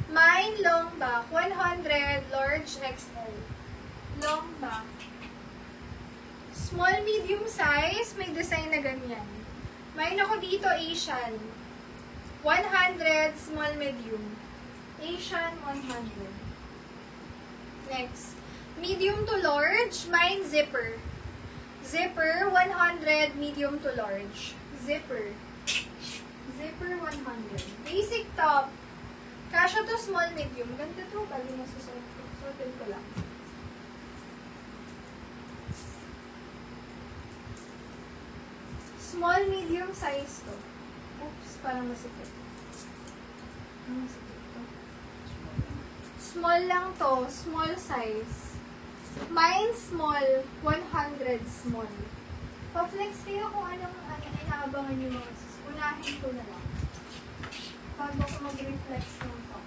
Mine, long back. 100, large XL. Long back. Small, medium size. May design na ganyan. Mine ako dito, Asian. 100, small, medium. Asian, 100. Next. Medium to large. Mine, zipper. Zipper, 100, medium to large. Zipper. Zipper, 100. Basic top. Kasha to small, medium. Ganda to. Pali nasusutin ko lang. Small, medium size to. Oops, parang masipit. Masipit to. Small lang to. Small size. Mine small. 100 small. Pa-flex kayo kung anong inaabangan nyo mga sis. Unahin ko na lang. Bago ko mag-reflex ng top.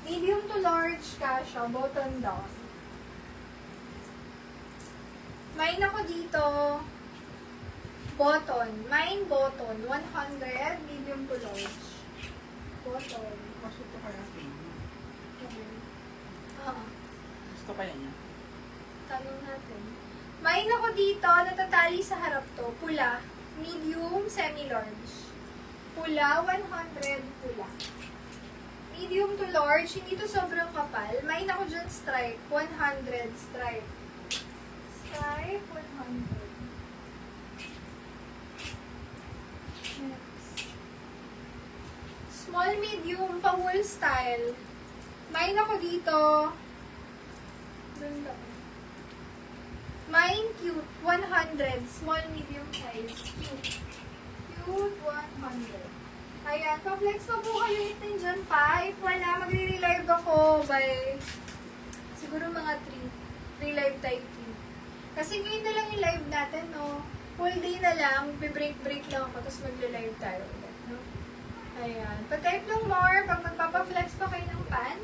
Medium to large kasha, button down. Mine ako dito, button. Mine button, 100, medium to large. Button. Kasi ito kaya natin. Gusto kaya niya? Tanong natin. Mine ako dito, natatali sa harap to. Pula. Medium, semi-large. Pula, 100 pula. Medium to large, hindi to sobrang kapal. Mine ako dyan stripe, 100 stripe. Stripe, 100. Next. Small, medium, pa-wool style. Mine ako dito. Ganda. Mine cute, 100. Small, medium size. Cute. Cute, 100. Ayan, pa-flex pa po kayo itin dyan pa. If wala, magre-relive ako by siguro mga 3 live tayo 3. Kasi ngayon na lang yung live natin, no? Full day na lang, break lang ako, tapos magle-live tayo ulit, no? Ayan. Pa-type lang more, pag magpapa-flex pa kayo ng pan,